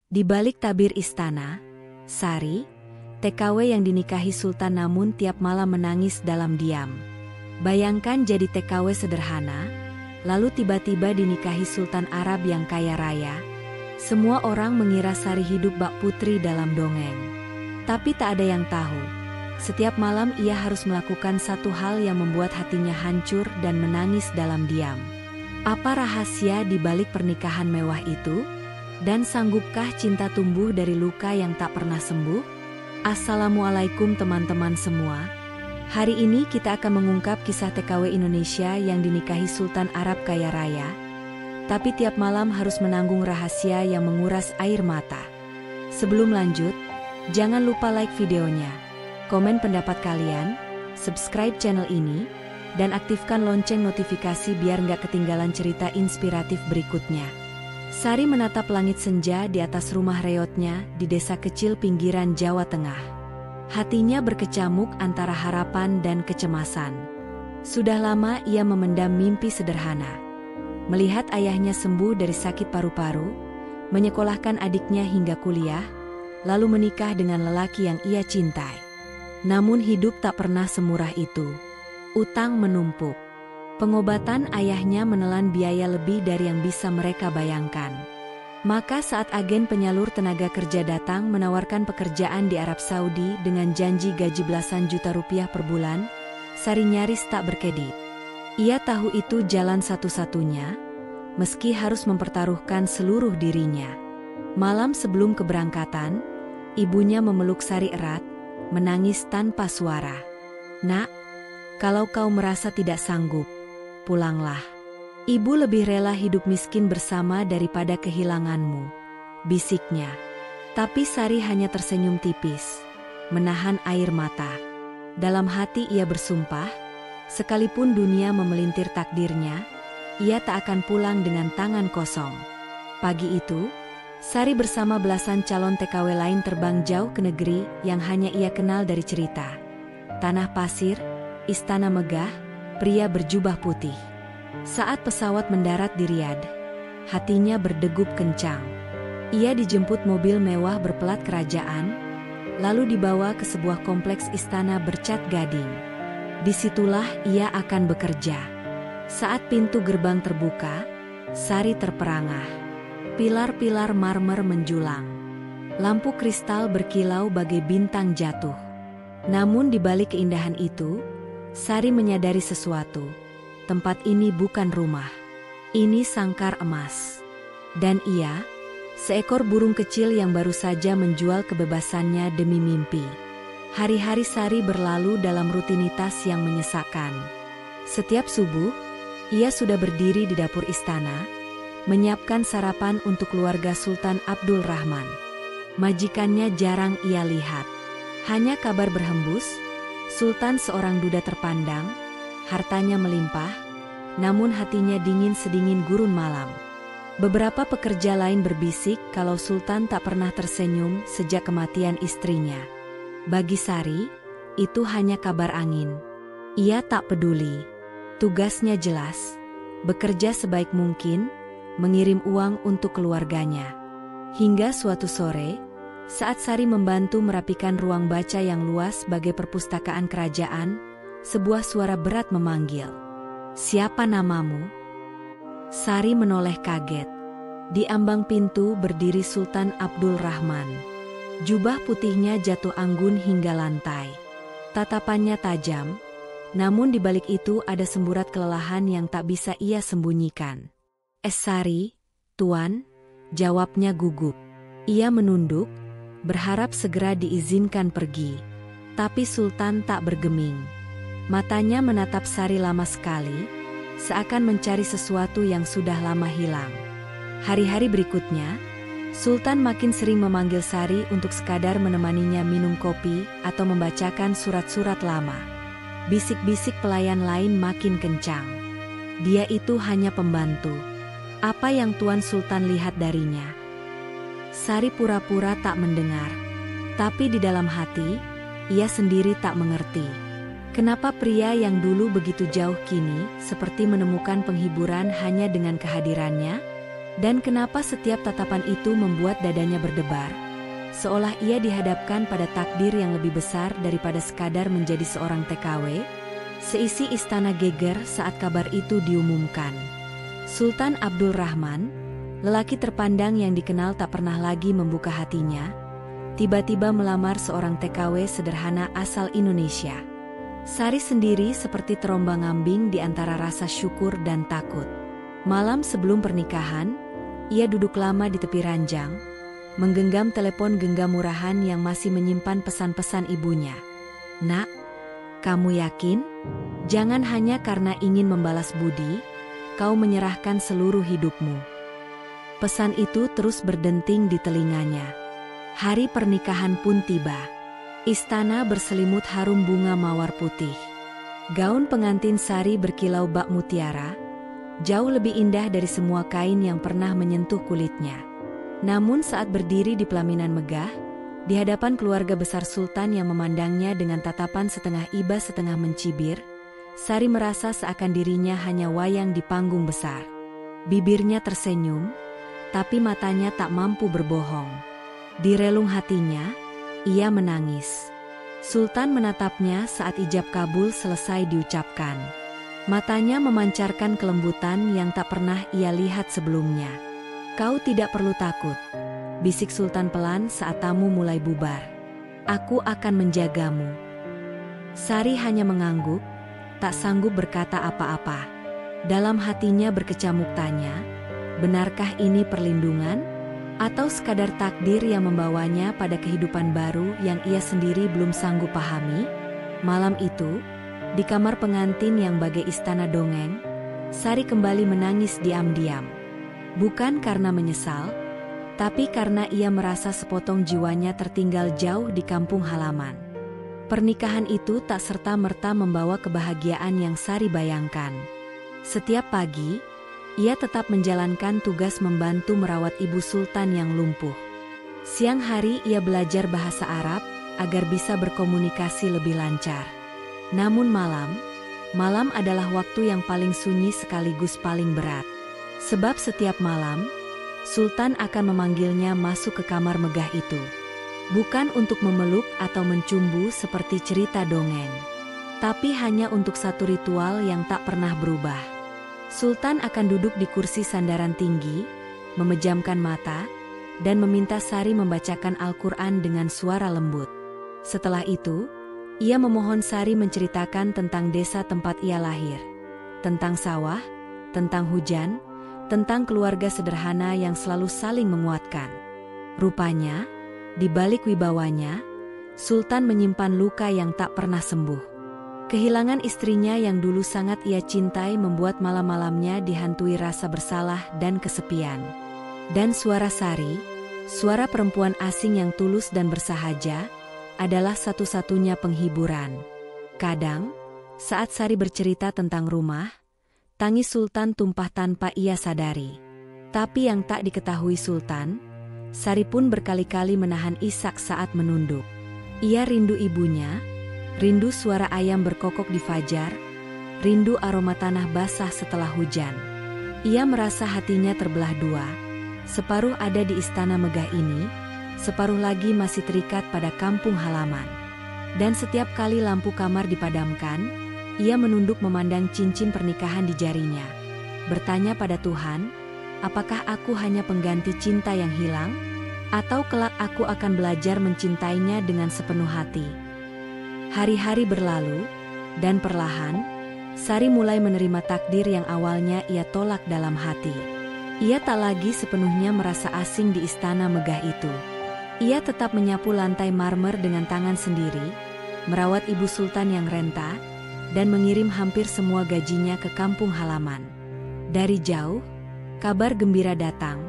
Di balik tabir istana, Sari, TKW yang dinikahi Sultan namun tiap malam menangis dalam diam. Bayangkan jadi TKW sederhana, lalu tiba-tiba dinikahi Sultan Arab yang kaya raya. Semua orang mengira Sari hidup bak putri dalam dongeng. Tapi tak ada yang tahu. Setiap malam ia harus melakukan satu hal yang membuat hatinya hancur dan menangis dalam diam. Apa rahasia di balik pernikahan mewah itu? Dan sanggupkah cinta tumbuh dari luka yang tak pernah sembuh? Assalamualaikum teman-teman semua. Hari ini kita akan mengungkap kisah TKW Indonesia yang dinikahi Sultan Arab kaya raya. Tapi tiap malam harus menanggung rahasia yang menguras air mata. Sebelum lanjut, jangan lupa like videonya, komen pendapat kalian, subscribe channel ini, dan aktifkan lonceng notifikasi biar nggak ketinggalan cerita inspiratif berikutnya. Sari menatap langit senja di atas rumah reotnya di desa kecil pinggiran Jawa Tengah. Hatinya berkecamuk antara harapan dan kecemasan. Sudah lama ia memendam mimpi sederhana. Melihat ayahnya sembuh dari sakit paru-paru, menyekolahkan adiknya hingga kuliah, lalu menikah dengan lelaki yang ia cintai. Namun hidup tak pernah semurah itu. Utang menumpuk. Pengobatan ayahnya menelan biaya lebih dari yang bisa mereka bayangkan. Maka saat agen penyalur tenaga kerja datang menawarkan pekerjaan di Arab Saudi dengan janji gaji belasan juta rupiah per bulan, Sari nyaris tak berkedip. Ia tahu itu jalan satu-satunya, meski harus mempertaruhkan seluruh dirinya. Malam sebelum keberangkatan, ibunya memeluk Sari erat, menangis tanpa suara. "Nak, kalau kau merasa tidak sanggup, pulanglah. Ibu lebih rela hidup miskin bersama daripada kehilanganmu," bisiknya. Tapi Sari hanya tersenyum tipis, menahan air mata. Dalam hati ia bersumpah, sekalipun dunia memelintir takdirnya, ia tak akan pulang dengan tangan kosong. Pagi itu, Sari bersama belasan calon TKW lain terbang jauh ke negeri yang hanya ia kenal dari cerita. Tanah pasir, istana megah, pria berjubah putih. Saat pesawat mendarat di Riyadh, hatinya berdegup kencang. Ia dijemput mobil mewah berplat kerajaan, lalu dibawa ke sebuah kompleks istana bercat gading. Disitulah ia akan bekerja. Saat pintu gerbang terbuka, Sari terperangah. Pilar-pilar marmer menjulang. Lampu kristal berkilau bagai bintang jatuh. Namun di balik keindahan itu, Sari menyadari sesuatu. Tempat ini bukan rumah. Ini sangkar emas. Dan ia, seekor burung kecil yang baru saja menjual kebebasannya demi mimpi. Hari-hari Sari berlalu dalam rutinitas yang menyesakkan. Setiap subuh, ia sudah berdiri di dapur istana, menyiapkan sarapan untuk keluarga Sultan Abdul Rahman. Majikannya jarang ia lihat. Hanya kabar berhembus, Sultan seorang duda terpandang, hartanya melimpah, namun hatinya dingin sedingin gurun malam. Beberapa pekerja lain berbisik kalau Sultan tak pernah tersenyum sejak kematian istrinya. Bagi Sari, itu hanya kabar angin. Ia tak peduli. Tugasnya jelas, bekerja sebaik mungkin, mengirim uang untuk keluarganya. Hingga suatu sore, saat Sari membantu merapikan ruang baca yang luas sebagai perpustakaan kerajaan, sebuah suara berat memanggil. "Siapa namamu?" Sari menoleh kaget. Di ambang pintu berdiri Sultan Abdul Rahman. Jubah putihnya jatuh anggun hingga lantai. Tatapannya tajam, namun di balik itu ada semburat kelelahan yang tak bisa ia sembunyikan. "Sari, Tuan," jawabnya gugup. Ia menunduk, berharap segera diizinkan pergi. Tapi Sultan tak bergeming. Matanya menatap Sari lama sekali, seakan mencari sesuatu yang sudah lama hilang. Hari-hari berikutnya, Sultan makin sering memanggil Sari untuk sekadar menemaninya minum kopi atau membacakan surat-surat lama. Bisik-bisik pelayan lain makin kencang. Dia itu hanya pembantu. Apa yang Tuan Sultan lihat darinya? Sari pura-pura tak mendengar. Tapi di dalam hati, ia sendiri tak mengerti. Kenapa pria yang dulu begitu jauh kini seperti menemukan penghiburan hanya dengan kehadirannya? Dan kenapa setiap tatapan itu membuat dadanya berdebar? Seolah ia dihadapkan pada takdir yang lebih besar daripada sekadar menjadi seorang TKW. Seisi istana geger saat kabar itu diumumkan. Sultan Abdul Rahman, lelaki terpandang yang dikenal tak pernah lagi membuka hatinya, tiba-tiba melamar seorang TKW sederhana asal Indonesia. Sari sendiri seperti terombang-ambing di antara rasa syukur dan takut. Malam sebelum pernikahan, ia duduk lama di tepi ranjang, menggenggam telepon genggam murahan yang masih menyimpan pesan-pesan ibunya. "Nak, kamu yakin? Jangan hanya karena ingin membalas budi, kau menyerahkan seluruh hidupmu." Pesan itu terus berdenting di telinganya. Hari pernikahan pun tiba. Istana berselimut harum bunga mawar putih. Gaun pengantin Sari berkilau bak mutiara, jauh lebih indah dari semua kain yang pernah menyentuh kulitnya. Namun saat berdiri di pelaminan megah, di hadapan keluarga besar Sultan yang memandangnya dengan tatapan setengah iba setengah mencibir, Sari merasa seakan dirinya hanya wayang di panggung besar. Bibirnya tersenyum, tapi matanya tak mampu berbohong. Di relung hatinya, ia menangis. Sultan menatapnya saat ijab kabul selesai diucapkan. Matanya memancarkan kelembutan yang tak pernah ia lihat sebelumnya. "Kau tidak perlu takut," bisik Sultan pelan saat tamu mulai bubar. "Aku akan menjagamu." Sari hanya mengangguk, tak sanggup berkata apa-apa. Dalam hatinya berkecamuk tanya, benarkah ini perlindungan? Atau sekadar takdir yang membawanya pada kehidupan baru yang ia sendiri belum sanggup pahami? Malam itu, di kamar pengantin yang bagai istana dongeng, Sari kembali menangis diam-diam. Bukan karena menyesal, tapi karena ia merasa sepotong jiwanya tertinggal jauh di kampung halaman. Pernikahan itu tak serta-merta membawa kebahagiaan yang Sari bayangkan. Setiap pagi, ia tetap menjalankan tugas membantu merawat ibu Sultan yang lumpuh. Siang hari ia belajar bahasa Arab agar bisa berkomunikasi lebih lancar. Namun malam adalah waktu yang paling sunyi sekaligus paling berat. Sebab setiap malam, Sultan akan memanggilnya masuk ke kamar megah itu. Bukan untuk memeluk atau mencumbu seperti cerita dongeng, tapi hanya untuk satu ritual yang tak pernah berubah. Sultan akan duduk di kursi sandaran tinggi, memejamkan mata, dan meminta Sari membacakan Al-Quran dengan suara lembut. Setelah itu, ia memohon Sari menceritakan tentang desa tempat ia lahir, tentang sawah, tentang hujan, tentang keluarga sederhana yang selalu saling menguatkan. Rupanya, di balik wibawanya, Sultan menyimpan luka yang tak pernah sembuh. Kehilangan istrinya yang dulu sangat ia cintai membuat malam-malamnya dihantui rasa bersalah dan kesepian. Dan suara Sari, suara perempuan asing yang tulus dan bersahaja, adalah satu-satunya penghiburan. Kadang, saat Sari bercerita tentang rumah, tangis Sultan tumpah tanpa ia sadari. Tapi yang tak diketahui Sultan, Sari pun berkali-kali menahan isak saat menunduk. Ia rindu ibunya, rindu suara ayam berkokok di fajar, rindu aroma tanah basah setelah hujan. Ia merasa hatinya terbelah dua, separuh ada di istana megah ini, separuh lagi masih terikat pada kampung halaman. Dan setiap kali lampu kamar dipadamkan, ia menunduk memandang cincin pernikahan di jarinya. Bertanya pada Tuhan, apakah aku hanya pengganti cinta yang hilang? Atau kelak aku akan belajar mencintainya dengan sepenuh hati? Hari-hari berlalu, dan perlahan, Sari mulai menerima takdir yang awalnya ia tolak dalam hati. Ia tak lagi sepenuhnya merasa asing di istana megah itu. Ia tetap menyapu lantai marmer dengan tangan sendiri, merawat ibu Sultan yang renta, dan mengirim hampir semua gajinya ke kampung halaman. Dari jauh, kabar gembira datang,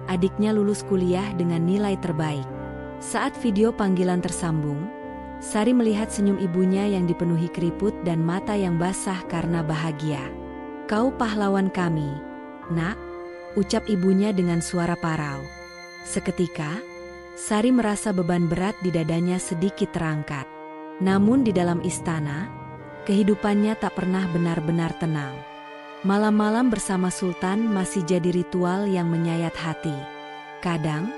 adiknya lulus kuliah dengan nilai terbaik. Saat video panggilan tersambung, Sari melihat senyum ibunya yang dipenuhi keriput dan mata yang basah karena bahagia. "Kau pahlawan kami, Nak," ucap ibunya dengan suara parau. Seketika, Sari merasa beban berat di dadanya sedikit terangkat. Namun di dalam istana, kehidupannya tak pernah benar-benar tenang. Malam-malam bersama Sultan masih jadi ritual yang menyayat hati. Kadang,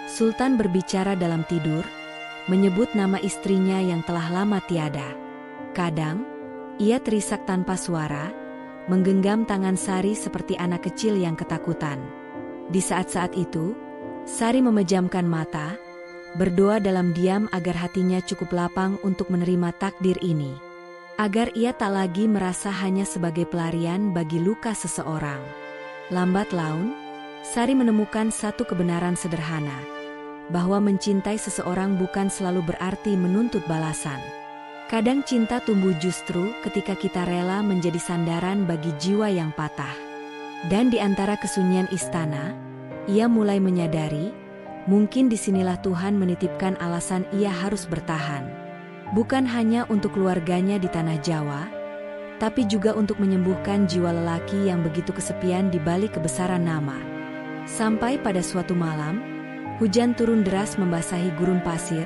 Sultan berbicara dalam tidur, menyebut nama istrinya yang telah lama tiada. Kadang, ia terisak tanpa suara, menggenggam tangan Sari seperti anak kecil yang ketakutan. Di saat-saat itu, Sari memejamkan mata, berdoa dalam diam agar hatinya cukup lapang untuk menerima takdir ini. Agar ia tak lagi merasa hanya sebagai pelarian bagi luka seseorang. Lambat laun, Sari menemukan satu kebenaran sederhana, bahwa mencintai seseorang bukan selalu berarti menuntut balasan. Kadang cinta tumbuh justru ketika kita rela menjadi sandaran bagi jiwa yang patah. Dan di antara kesunyian istana, ia mulai menyadari, mungkin disinilah Tuhan menitipkan alasan ia harus bertahan. Bukan hanya untuk keluarganya di tanah Jawa, tapi juga untuk menyembuhkan jiwa lelaki yang begitu kesepian di balik kebesaran nama. Sampai pada suatu malam, hujan turun deras membasahi gurun pasir,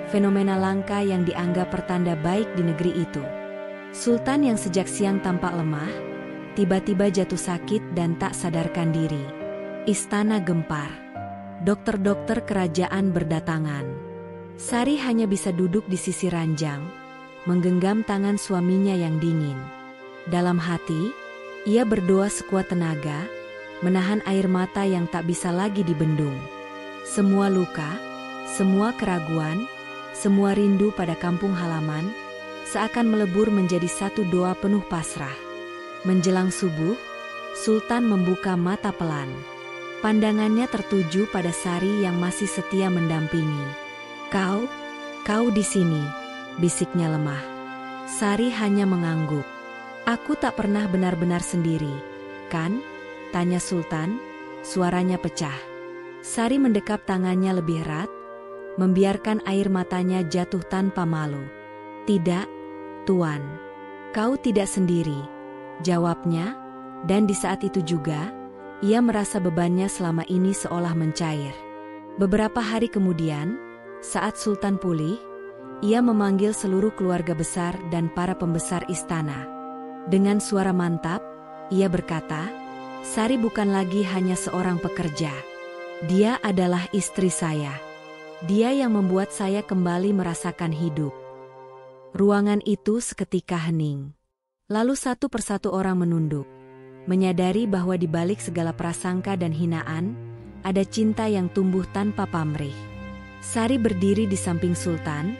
fenomena langka yang dianggap pertanda baik di negeri itu. Sultan yang sejak siang tampak lemah, tiba-tiba jatuh sakit dan tak sadarkan diri. Istana gempar. Dokter-dokter kerajaan berdatangan. Sari hanya bisa duduk di sisi ranjang, menggenggam tangan suaminya yang dingin. Dalam hati, ia berdoa sekuat tenaga, menahan air mata yang tak bisa lagi dibendung. Semua luka, semua keraguan, semua rindu pada kampung halaman, seakan melebur menjadi satu doa penuh pasrah. Menjelang subuh, Sultan membuka mata pelan. Pandangannya tertuju pada Sari yang masih setia mendampingi. Kau di sini, bisiknya lemah. Sari hanya mengangguk. Aku tak pernah benar-benar sendiri, kan? Tanya Sultan, suaranya pecah. Sari mendekap tangannya lebih erat, membiarkan air matanya jatuh tanpa malu. Tidak, Tuan. Kau tidak sendiri, jawabnya, dan di saat itu juga, ia merasa bebannya selama ini seolah mencair. Beberapa hari kemudian, saat Sultan pulih, ia memanggil seluruh keluarga besar dan para pembesar istana. Dengan suara mantap, ia berkata, Sari bukan lagi hanya seorang pekerja. Dia adalah istri saya. Dia yang membuat saya kembali merasakan hidup. Ruangan itu seketika hening. Lalu satu persatu orang menunduk, menyadari bahwa di balik segala prasangka dan hinaan, ada cinta yang tumbuh tanpa pamrih. Sari berdiri di samping Sultan,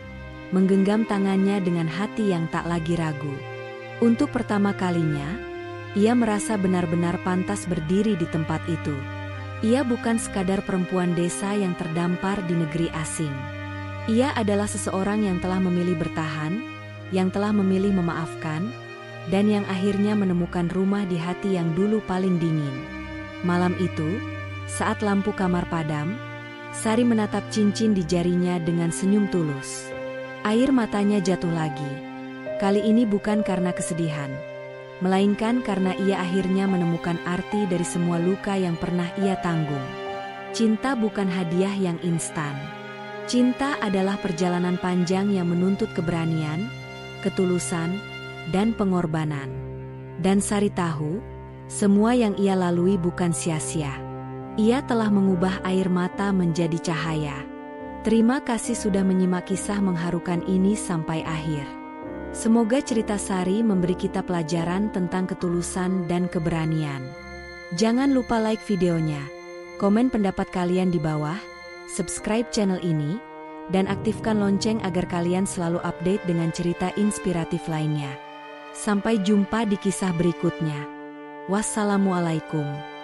menggenggam tangannya dengan hati yang tak lagi ragu. Untuk pertama kalinya, ia merasa benar-benar pantas berdiri di tempat itu. Ia bukan sekadar perempuan desa yang terdampar di negeri asing. Ia adalah seseorang yang telah memilih bertahan, yang telah memilih memaafkan, dan yang akhirnya menemukan rumah di hati yang dulu paling dingin. Malam itu, saat lampu kamar padam, Sari menatap cincin di jarinya dengan senyum tulus. Air matanya jatuh lagi. Kali ini bukan karena kesedihan, melainkan karena ia akhirnya menemukan arti dari semua luka yang pernah ia tanggung. Cinta bukan hadiah yang instan. Cinta adalah perjalanan panjang yang menuntut keberanian, ketulusan, dan pengorbanan. Dan Sari tahu, semua yang ia lalui bukan sia-sia. Ia telah mengubah air mata menjadi cahaya. Terima kasih sudah menyimak kisah mengharukan ini sampai akhir. Semoga cerita Sari memberi kita pelajaran tentang ketulusan dan keberanian. Jangan lupa like videonya, komen pendapat kalian di bawah, subscribe channel ini, dan aktifkan lonceng agar kalian selalu update dengan cerita inspiratif lainnya. Sampai jumpa di kisah berikutnya. Wassalamualaikum.